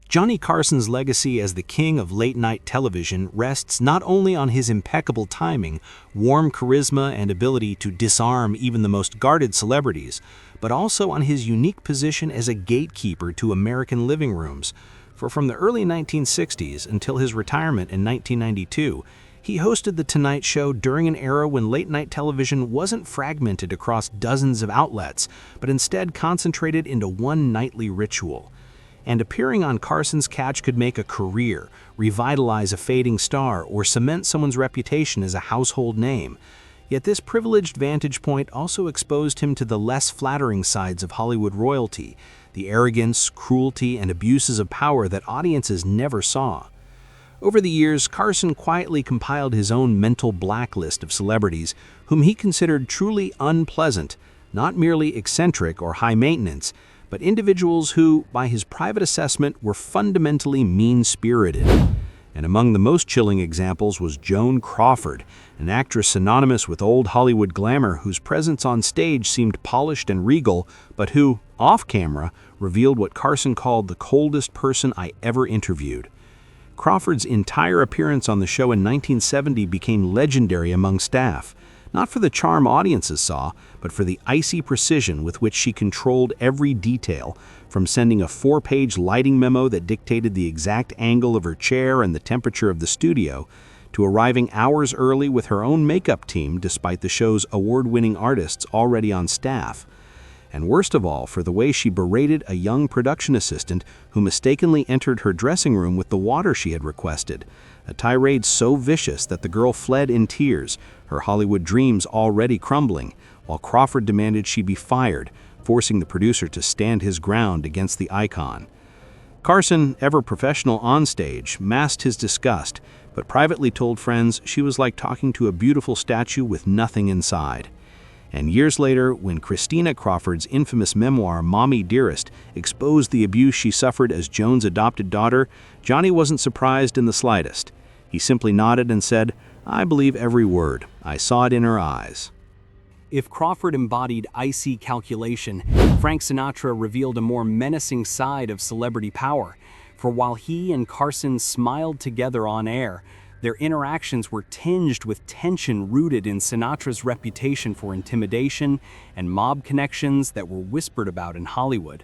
Johnny Carson's legacy as the king of late-night television rests not only on his impeccable timing, warm charisma, and ability to disarm even the most guarded celebrities, but also on his unique position as a gatekeeper to American living rooms. For from the early 1960s until his retirement in 1992, he hosted The Tonight Show during an era when late-night television wasn't fragmented across dozens of outlets, but instead concentrated into one nightly ritual. And appearing on Carson's couch could make a career, revitalize a fading star, or cement someone's reputation as a household name. Yet this privileged vantage point also exposed him to the less flattering sides of Hollywood royalty, the arrogance, cruelty, and abuses of power that audiences never saw. Over the years, Carson quietly compiled his own mental blacklist of celebrities whom he considered truly unpleasant, not merely eccentric or high maintenance, but individuals who, by his private assessment, were fundamentally mean-spirited. And among the most chilling examples was Joan Crawford, an actress synonymous with old Hollywood glamour whose presence on stage seemed polished and regal, but who, off-camera, revealed what Carson called the coldest person I ever interviewed. Crawford's entire appearance on the show in 1970 became legendary among staff, not for the charm audiences saw, but for the icy precision with which she controlled every detail, from sending a 4-page lighting memo that dictated the exact angle of her chair and the temperature of the studio, to arriving hours early with her own makeup team despite the show's award-winning artists already on staff. And worst of all, for the way she berated a young production assistant who mistakenly entered her dressing room with the water she had requested, a tirade so vicious that the girl fled in tears, her Hollywood dreams already crumbling, while Crawford demanded she be fired, forcing the producer to stand his ground against the icon. Carson, ever professional on stage, masked his disgust, but privately told friends she was like talking to a beautiful statue with nothing inside. And years later, when Christina Crawford's infamous memoir, Mommy Dearest, exposed the abuse she suffered as Joan's adopted daughter, Johnny wasn't surprised in the slightest. He simply nodded and said, "I believe every word. I saw it in her eyes." If Crawford embodied icy calculation, Frank Sinatra revealed a more menacing side of celebrity power. For while he and Carson smiled together on air, their interactions were tinged with tension rooted in Sinatra's reputation for intimidation and mob connections that were whispered about in Hollywood.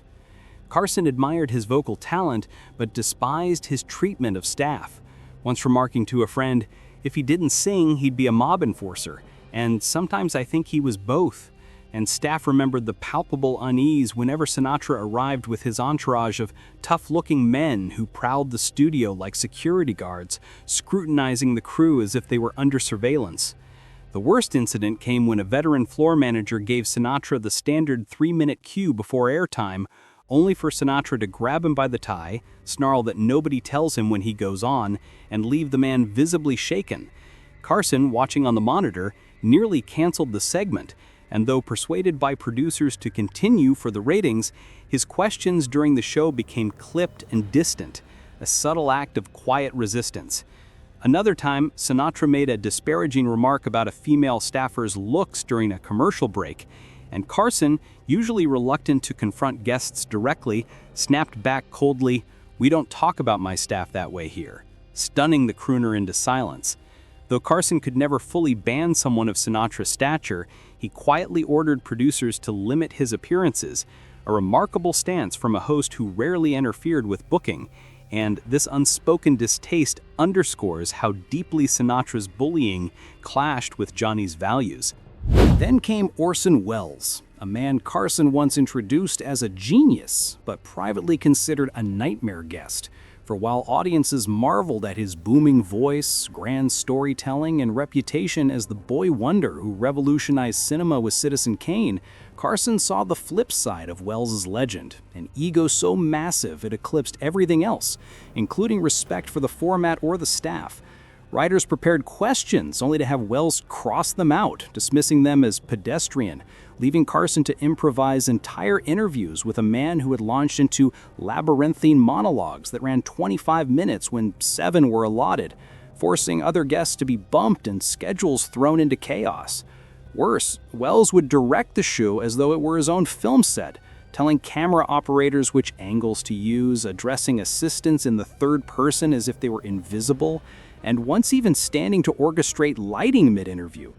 Carson admired his vocal talent, but despised his treatment of staff, once remarking to a friend, "If he didn't sing, he'd be a mob enforcer, and sometimes I think he was both." And staff remembered the palpable unease whenever Sinatra arrived with his entourage of tough-looking men who prowled the studio like security guards, scrutinizing the crew as if they were under surveillance. The worst incident came when a veteran floor manager gave Sinatra the standard 3-minute cue before airtime, only for Sinatra to grab him by the tie, snarl that nobody tells him when he goes on, and leave the man visibly shaken. Carson, watching on the monitor, nearly canceled the segment, and though persuaded by producers to continue for the ratings, his questions during the show became clipped and distant, a subtle act of quiet resistance. Another time, Sinatra made a disparaging remark about a female staffer's looks during a commercial break, and Carson, usually reluctant to confront guests directly, snapped back coldly, "We don't talk about my staff that way here," stunning the crooner into silence. Though Carson could never fully ban someone of Sinatra's stature, he quietly ordered producers to limit his appearances, a remarkable stance from a host who rarely interfered with booking, and this unspoken distaste underscores how deeply Sinatra's bullying clashed with Johnny's values. Then came Orson Welles, a man Carson once introduced as a genius, but privately considered a nightmare guest. For while audiences marveled at his booming voice, grand storytelling, and reputation as the boy wonder who revolutionized cinema with Citizen Kane, Carson saw the flip side of Welles's legend, an ego so massive it eclipsed everything else, including respect for the format or the staff. Writers prepared questions only to have Welles cross them out, dismissing them as pedestrian, leaving Carson to improvise entire interviews with a man who had launched into labyrinthine monologues that ran 25 minutes when 7 were allotted, forcing other guests to be bumped and schedules thrown into chaos. Worse, Welles would direct the show as though it were his own film set, telling camera operators which angles to use, addressing assistants in the third person as if they were invisible, and once even standing to orchestrate lighting mid-interview.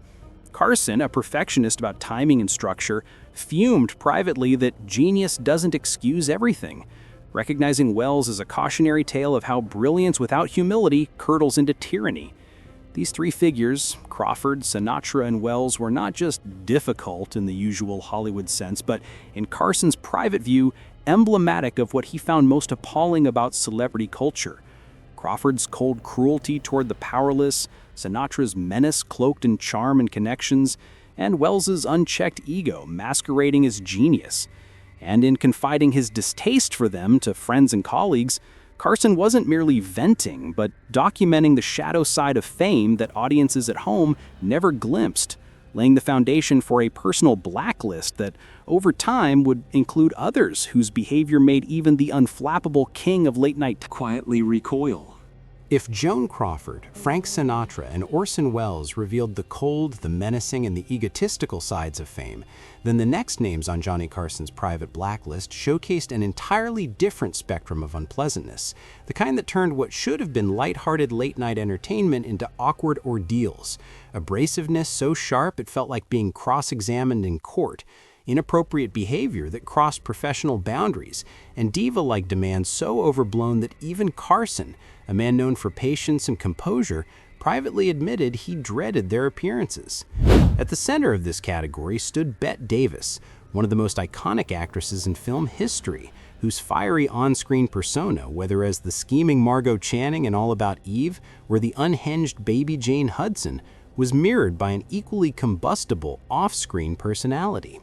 Carson, a perfectionist about timing and structure, fumed privately that genius doesn't excuse everything, recognizing Wells as a cautionary tale of how brilliance without humility curdles into tyranny. These three figures, Crawford, Sinatra, and Wells, were not just difficult in the usual Hollywood sense, but in Carson's private view, emblematic of what he found most appalling about celebrity culture. Crawford's cold cruelty toward the powerless, Sinatra's menace cloaked in charm and connections, and Wells's unchecked ego masquerading as genius. And in confiding his distaste for them to friends and colleagues, Carson wasn't merely venting, but documenting the shadow side of fame that audiences at home never glimpsed, laying the foundation for a personal blacklist that, over time, would include others whose behavior made even the unflappable king of late-night quietly recoil. If Joan Crawford, Frank Sinatra, and Orson Welles revealed the cold, the menacing, and the egotistical sides of fame, then the next names on Johnny Carson's private blacklist showcased an entirely different spectrum of unpleasantness, the kind that turned what should have been lighthearted late-night entertainment into awkward ordeals, abrasiveness so sharp it felt like being cross-examined in court, inappropriate behavior that crossed professional boundaries, and diva-like demands so overblown that even Carson, a man known for patience and composure, privately admitted he dreaded their appearances. At the center of this category stood Bette Davis, one of the most iconic actresses in film history, whose fiery on-screen persona, whether as the scheming Margot Channing in All About Eve or the unhinged baby Jane Hudson, was mirrored by an equally combustible off-screen personality.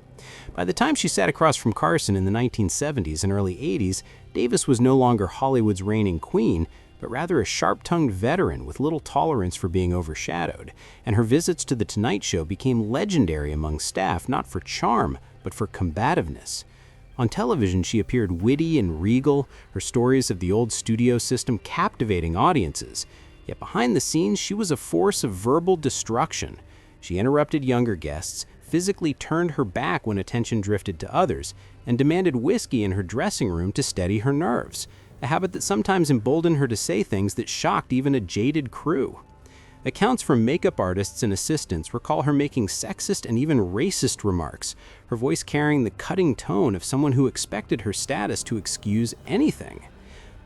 By the time she sat across from Carson in the 1970s and early 80s, Davis was no longer Hollywood's reigning queen, but rather a sharp-tongued veteran with little tolerance for being overshadowed, and her visits to The Tonight Show became legendary among staff not for charm, but for combativeness. On television, she appeared witty and regal, her stories of the old studio system captivating audiences. Yet behind the scenes, she was a force of verbal destruction. She interrupted younger guests, physically turned her back when attention drifted to others, and demanded whiskey in her dressing room to steady her nerves, a habit that sometimes emboldened her to say things that shocked even a jaded crew. Accounts from makeup artists and assistants recall her making sexist and even racist remarks, her voice carrying the cutting tone of someone who expected her status to excuse anything.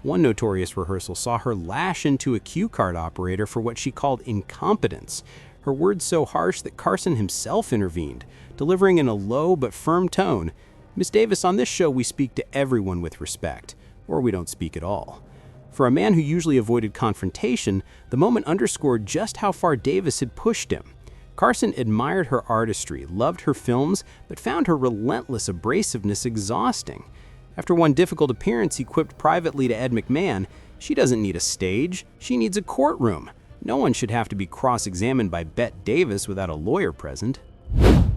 One notorious rehearsal saw her lash into a cue card operator for what she called incompetence, her words so harsh that Carson himself intervened, delivering in a low but firm tone, "Miss Davis, on this show we speak to everyone with respect, or we don't speak at all." For a man who usually avoided confrontation, the moment underscored just how far Davis had pushed him. Carson admired her artistry, loved her films, but found her relentless abrasiveness exhausting. After one difficult appearance, he quipped privately to Ed McMahon, "She doesn't need a stage, she needs a courtroom. No one should have to be cross-examined by Bette Davis without a lawyer present."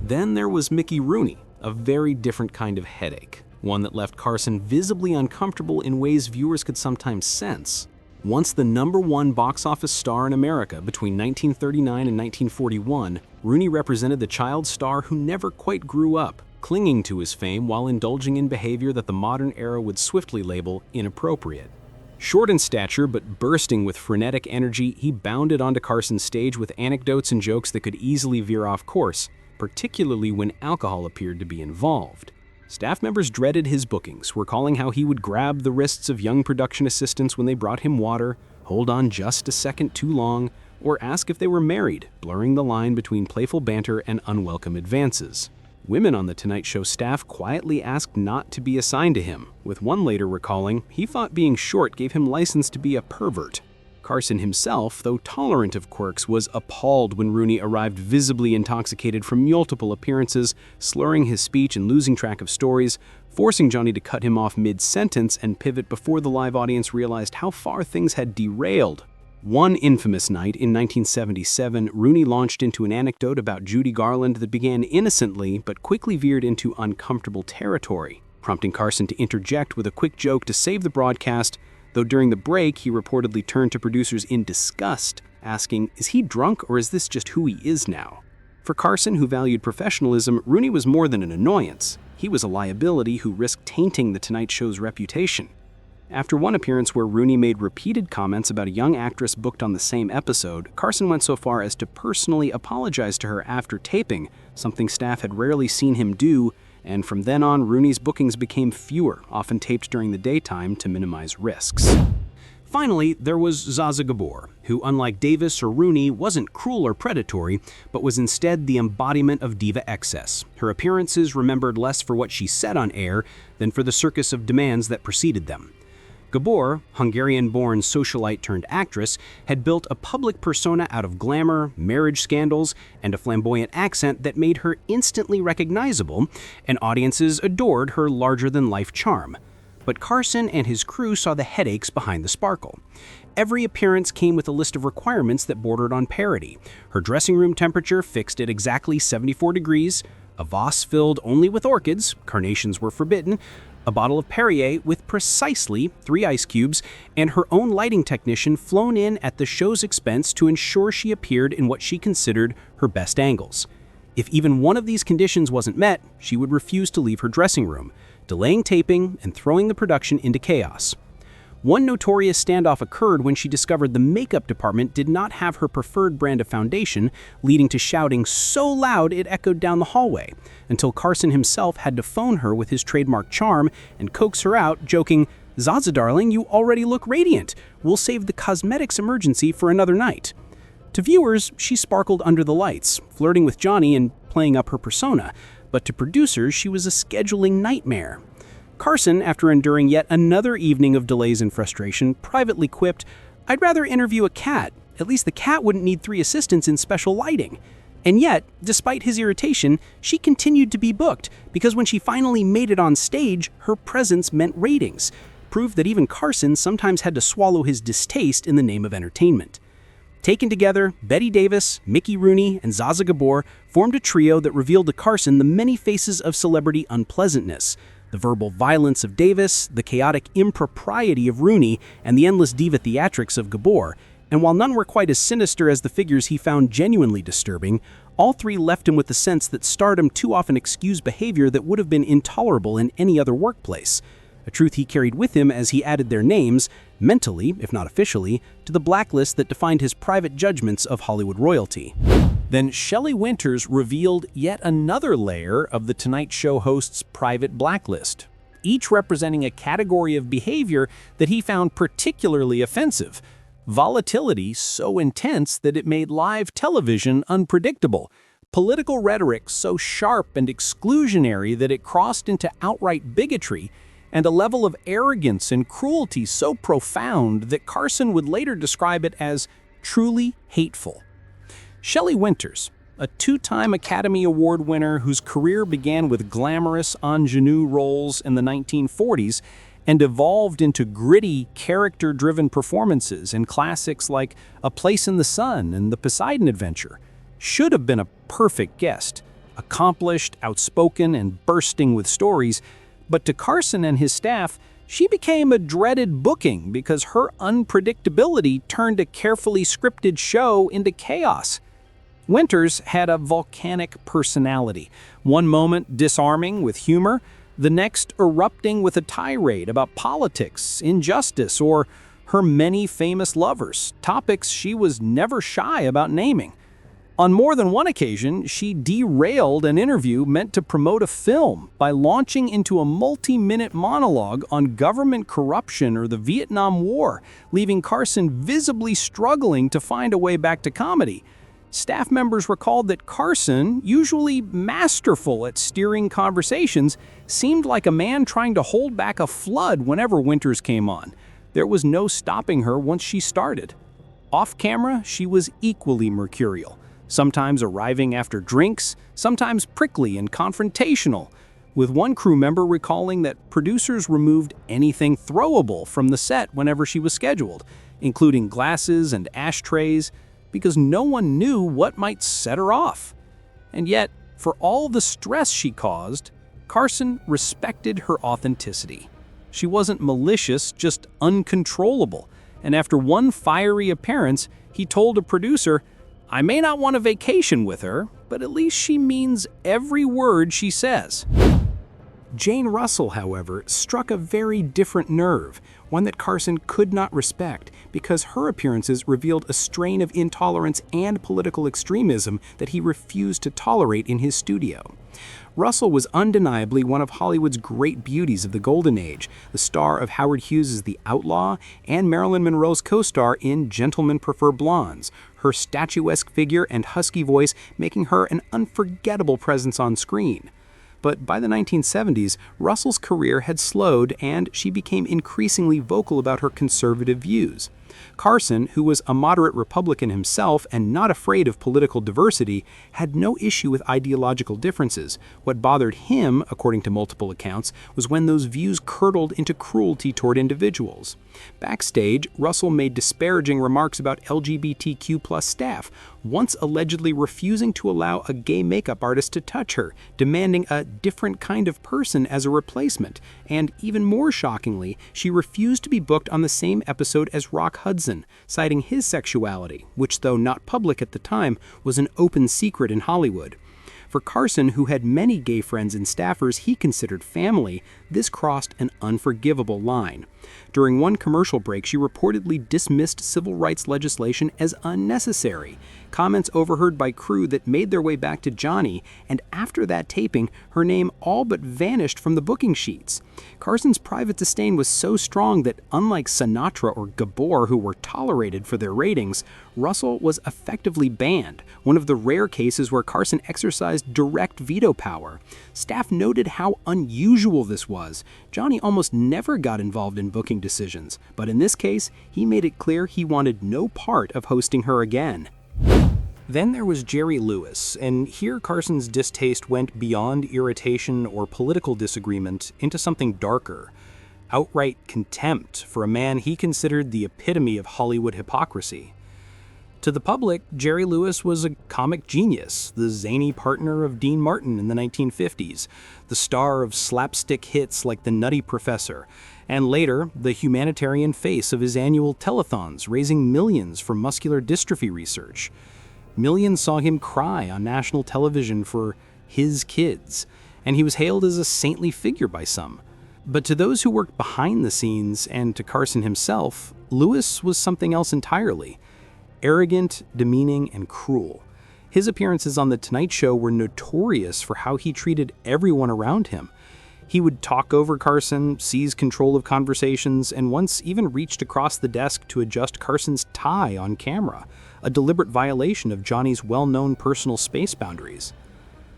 Then there was Mickey Rooney, a very different kind of headache, one that left Carson visibly uncomfortable in ways viewers could sometimes sense. Once the #1 box office star in America between 1939 and 1941, Rooney represented the child star who never quite grew up, clinging to his fame while indulging in behavior that the modern era would swiftly label inappropriate. Short in stature but bursting with frenetic energy, he bounded onto Carson's stage with anecdotes and jokes that could easily veer off course, particularly when alcohol appeared to be involved. Staff members dreaded his bookings, recalling how he would grab the wrists of young production assistants when they brought him water, hold on just a second too long, or ask if they were married, blurring the line between playful banter and unwelcome advances. Women on The Tonight Show staff quietly asked not to be assigned to him, with one later recalling he thought being short gave him license to be a pervert. Carson himself, though tolerant of quirks, was appalled when Rooney arrived visibly intoxicated from multiple appearances, slurring his speech and losing track of stories, forcing Johnny to cut him off mid-sentence and pivot before the live audience realized how far things had derailed. One infamous night in 1977, Rooney launched into an anecdote about Judy Garland that began innocently but quickly veered into uncomfortable territory, prompting Carson to interject with a quick joke to save the broadcast, though during the break he reportedly turned to producers in disgust, asking, "Is he drunk or is this just who he is now?" For Carson, who valued professionalism, Rooney was more than an annoyance. He was a liability who risked tainting The Tonight Show's reputation. After one appearance where Rooney made repeated comments about a young actress booked on the same episode, Carson went so far as to personally apologize to her after taping, something staff had rarely seen him do, and from then on, Rooney's bookings became fewer, often taped during the daytime to minimize risks. Finally, there was Zsa Gabor, who, unlike Davis or Rooney, wasn't cruel or predatory, but was instead the embodiment of diva excess. Her appearances remembered less for what she said on air than for the circus of demands that preceded them. Gabor, Hungarian-born socialite-turned-actress, had built a public persona out of glamour, marriage scandals, and a flamboyant accent that made her instantly recognizable, and audiences adored her larger-than-life charm. But Carson and his crew saw the headaches behind the sparkle. Every appearance came with a list of requirements that bordered on parody. Her dressing room temperature fixed at exactly 74 degrees, a vase filled only with orchids, carnations were forbidden, a bottle of Perrier with precisely 3 ice cubes, and her own lighting technician flown in at the show's expense to ensure she appeared in what she considered her best angles. If even one of these conditions wasn't met, she would refuse to leave her dressing room, delaying taping and throwing the production into chaos. One notorious standoff occurred when she discovered the makeup department did not have her preferred brand of foundation, leading to shouting so loud it echoed down the hallway, until Carson himself had to phone her with his trademark charm and coax her out, joking, "Zaza, darling, you already look radiant. We'll save the cosmetics emergency for another night." To viewers, she sparkled under the lights, flirting with Johnny and playing up her persona, but to producers, she was a scheduling nightmare. Carson, after enduring yet another evening of delays and frustration, privately quipped, "I'd rather interview a cat. At least the cat wouldn't need 3 assistants in special lighting." And yet, despite his irritation, she continued to be booked, because when she finally made it on stage, her presence meant ratings, proof that even Carson sometimes had to swallow his distaste in the name of entertainment. Taken together, Bette Davis, Mickey Rooney, and Zsa Gabor formed a trio that revealed to Carson the many faces of celebrity unpleasantness: the verbal violence of Davis, the chaotic impropriety of Rooney, and the endless diva theatrics of Gabor. And while none were quite as sinister as the figures he found genuinely disturbing, all 3 left him with the sense that stardom too often excused behavior that would have been intolerable in any other workplace. A truth he carried with him as he added their names, mentally, if not officially, to the blacklist that defined his private judgments of Hollywood royalty. Then Shelley Winters revealed yet another layer of The Tonight Show host's private blacklist, each representing a category of behavior that he found particularly offensive. Volatility so intense that it made live television unpredictable. Political rhetoric so sharp and exclusionary that it crossed into outright bigotry, and a level of arrogance and cruelty so profound that Carson would later describe it as truly hateful. Shelley Winters, a 2-time Academy Award winner whose career began with glamorous ingenue roles in the 1940s and evolved into gritty, character-driven performances in classics like A Place in the Sun and The Poseidon Adventure, should have been a perfect guest, accomplished, outspoken, and bursting with stories. But to Carson and his staff, she became a dreaded booking because her unpredictability turned a carefully scripted show into chaos. Winters had a volcanic personality, one moment disarming with humor, the next erupting with a tirade about politics, injustice, or her many famous lovers, topics she was never shy about naming. On more than one occasion, she derailed an interview meant to promote a film by launching into a multi-minute monologue on government corruption or the Vietnam War, leaving Carson visibly struggling to find a way back to comedy. Staff members recalled that Carson, usually masterful at steering conversations, seemed like a man trying to hold back a flood whenever Winters came on. There was no stopping her once she started. Off camera, she was equally mercurial, sometimes arriving after drinks, sometimes prickly and confrontational, with one crew member recalling that producers removed anything throwable from the set whenever she was scheduled, including glasses and ashtrays, because no one knew what might set her off. And yet, for all the stress she caused, Carson respected her authenticity. She wasn't malicious, just uncontrollable, and after one fiery appearance, he told a producer, "I may not want a vacation with her, but at least she means every word she says. Jane Russell, however, struck a very different nerve, one that Carson could not respect because her appearances revealed a strain of intolerance and political extremism that he refused to tolerate in his studio. Russell was undeniably one of Hollywood's great beauties of the Golden Age, the star of Howard Hughes' The Outlaw and Marilyn Monroe's co-star in Gentlemen Prefer Blondes, her statuesque figure and husky voice making her an unforgettable presence on screen. But by the 1970s, Russell's career had slowed and she became increasingly vocal about her conservative views. Carson, who was a moderate Republican himself and not afraid of political diversity, had no issue with ideological differences. What bothered him, according to multiple accounts, was when those views curdled into cruelty toward individuals. Backstage, Russell made disparaging remarks about LGBTQ+ staff, once allegedly refusing to allow a gay makeup artist to touch her, demanding a different kind of person as a replacement, and even more shockingly, she refused to be booked on the same episode as Rock Hudson, citing his sexuality, which, though not public at the time, was an open secret in Hollywood. For Carson, who had many gay friends and staffers he considered family, this crossed an unforgivable line. During one commercial break, she reportedly dismissed civil rights legislation as unnecessary, comments overheard by crew that made their way back to Johnny, and after that taping, her name all but vanished from the booking sheets. Carson's private disdain was so strong that, unlike Sinatra or Gabor, who were tolerated for their ratings, Russell was effectively banned, one of the rare cases where Carson exercised direct veto power. Staff noted how unusual this was. Johnny almost never got involved in booking decisions, but in this case, he made it clear he wanted no part of hosting her again. Then there was Jerry Lewis, and here Carson's distaste went beyond irritation or political disagreement into something darker. Outright contempt for a man he considered the epitome of Hollywood hypocrisy. To the public, Jerry Lewis was a comic genius, the zany partner of Dean Martin in the 1950s, the star of slapstick hits like The Nutty Professor, and later, the humanitarian face of his annual telethons, raising millions for muscular dystrophy research. Millions saw him cry on national television for his kids, and he was hailed as a saintly figure by some. But to those who worked behind the scenes, and to Carson himself, Lewis was something else entirely. Arrogant, demeaning, and cruel. His appearances on The Tonight Show were notorious for how he treated everyone around him. He would talk over Carson, seize control of conversations, and once even reached across the desk to adjust Carson's tie on camera, a deliberate violation of Johnny's well-known personal space boundaries.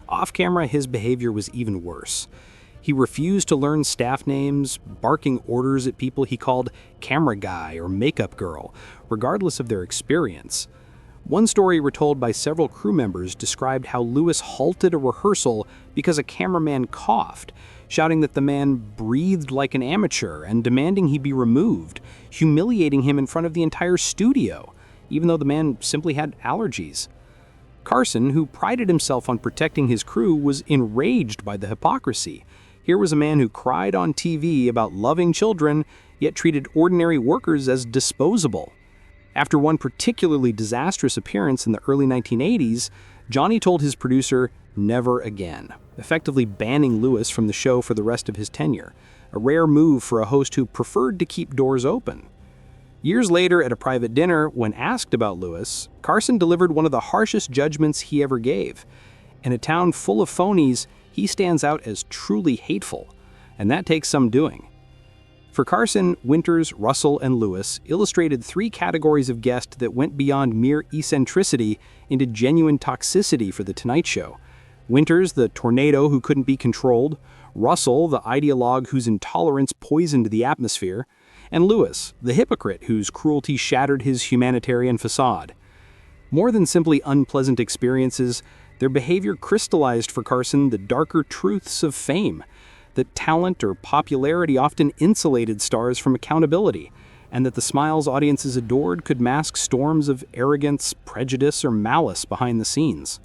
Off-camera, his behavior was even worse. He refused to learn staff names, barking orders at people he called camera guy or makeup girl, regardless of their experience. One story retold by several crew members described how Lewis halted a rehearsal because a cameraman coughed, shouting that the man breathed like an amateur and demanding he be removed, humiliating him in front of the entire studio, even though the man simply had allergies. Carson, who prided himself on protecting his crew, was enraged by the hypocrisy. Here was a man who cried on TV about loving children, yet treated ordinary workers as disposable. After one particularly disastrous appearance in the early 1980s, Johnny told his producer, "Never again," effectively banning Lewis from the show for the rest of his tenure, a rare move for a host who preferred to keep doors open. Years later, at a private dinner, when asked about Lewis, Carson delivered one of the harshest judgments he ever gave. In a town full of phonies, he stands out as truly hateful, and that takes some doing. For Carson, Winters, Russell, and Lewis illustrated three categories of guest that went beyond mere eccentricity into genuine toxicity for The Tonight Show. Winters, the tornado who couldn't be controlled, Russell, the ideologue whose intolerance poisoned the atmosphere, and Lewis, the hypocrite whose cruelty shattered his humanitarian facade. More than simply unpleasant experiences, their behavior crystallized for Carson the darker truths of fame, that talent or popularity often insulated stars from accountability, and that the smiles audiences adored could mask storms of arrogance, prejudice, or malice behind the scenes.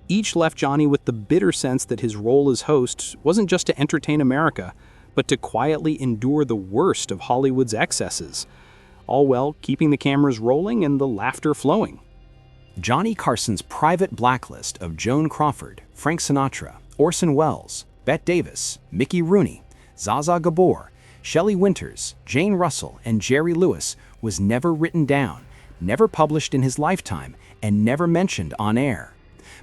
Each left Johnny with the bitter sense that his role as host wasn't just to entertain America, but to quietly endure the worst of Hollywood's excesses, all while keeping the cameras rolling and the laughter flowing. Johnny Carson's private blacklist of Joan Crawford, Frank Sinatra, Orson Welles, Bette Davis, Mickey Rooney, Zsa Zsa Gabor, Shelley Winters, Jane Russell, and Jerry Lewis was never written down, never published in his lifetime, and never mentioned on air.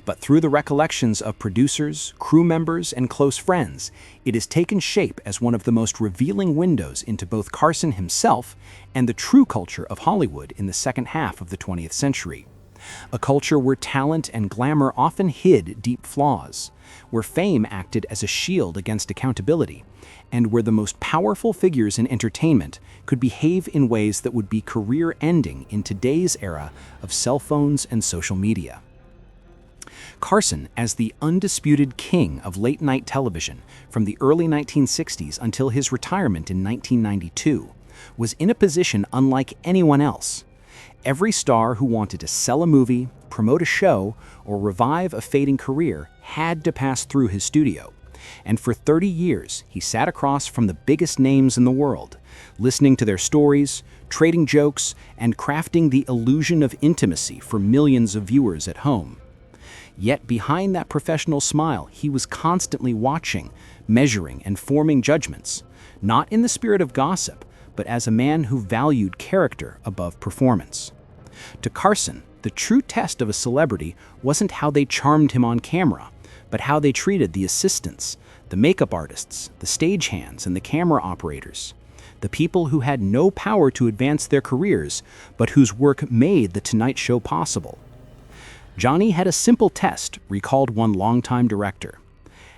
But through the recollections of producers, crew members, and close friends, it has taken shape as one of the most revealing windows into both Carson himself and the true culture of Hollywood in the second half of the 20th century. A culture where talent and glamour often hid deep flaws, where fame acted as a shield against accountability, and where the most powerful figures in entertainment could behave in ways that would be career-ending in today's era of cell phones and social media. Carson, as the undisputed king of late-night television from the early 1960s until his retirement in 1992, was in a position unlike anyone else. Every star who wanted to sell a movie, promote a show, or revive a fading career had to pass through his studio. And for 30 years, he sat across from the biggest names in the world, listening to their stories, trading jokes, and crafting the illusion of intimacy for millions of viewers at home. Yet behind that professional smile, he was constantly watching, measuring, and forming judgments, not in the spirit of gossip, but as a man who valued character above performance. To Carson, the true test of a celebrity wasn't how they charmed him on camera, but how they treated the assistants, the makeup artists, the stagehands, and the camera operators, the people who had no power to advance their careers, but whose work made The Tonight Show possible. Johnny had a simple test, recalled one longtime director.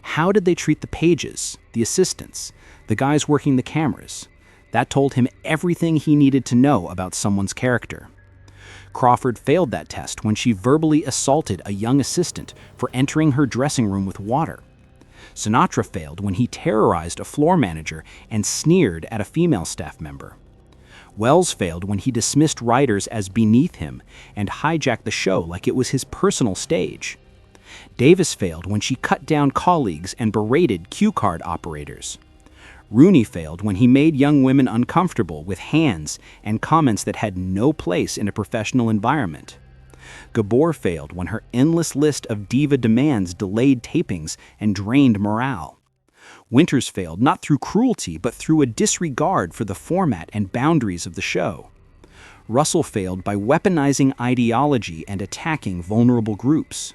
How did they treat the pages, the assistants, the guys working the cameras? That told him everything he needed to know about someone's character. Crawford failed that test when she verbally assaulted a young assistant for entering her dressing room with water. Sinatra failed when he terrorized a floor manager and sneered at a female staff member. Welles failed when he dismissed writers as beneath him and hijacked the show like it was his personal stage. Davis failed when she cut down colleagues and berated cue card operators. Rooney failed when he made young women uncomfortable with hands and comments that had no place in a professional environment. Gabor failed when her endless list of diva demands delayed tapings and drained morale. Winters failed not through cruelty but through a disregard for the format and boundaries of the show. Russell failed by weaponizing ideology and attacking vulnerable groups.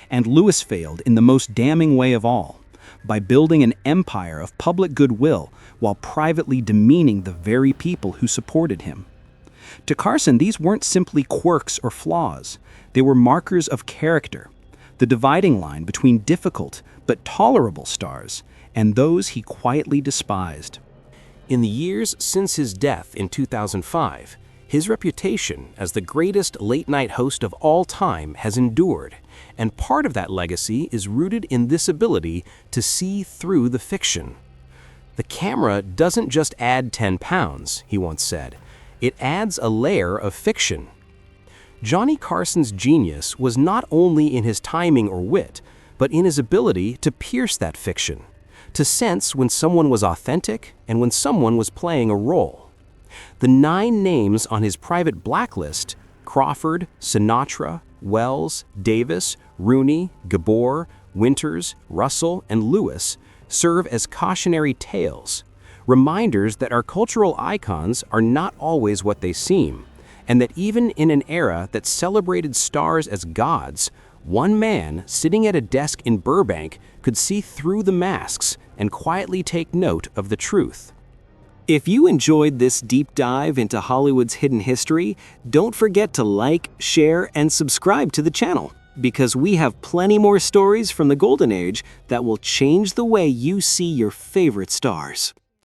And Lewis failed in the most damning way of all, by building an empire of public goodwill while privately demeaning the very people who supported him. To Carson, these weren't simply quirks or flaws. They were markers of character, the dividing line between difficult but tolerable stars and those he quietly despised. In the years since his death in 2005, his reputation as the greatest late-night host of all time has endured, and part of that legacy is rooted in this ability to see through the fiction. "The camera doesn't just add 10 pounds, he once said. It adds a layer of fiction. Johnny Carson's genius was not only in his timing or wit, but in his ability to pierce that fiction, to sense when someone was authentic and when someone was playing a role. The 9 names on his private blacklist, Crawford, Sinatra, Welles, Davis, Rooney, Gabor, Winters, Russell, and Lewis, serve as cautionary tales, reminders that our cultural icons are not always what they seem, and that even in an era that celebrated stars as gods, one man sitting at a desk in Burbank could see through the masks and quietly take note of the truth." If you enjoyed this deep dive into Hollywood's hidden history, don't forget to like, share, and subscribe to the channel, because we have plenty more stories from the Golden Age that will change the way you see your favorite stars.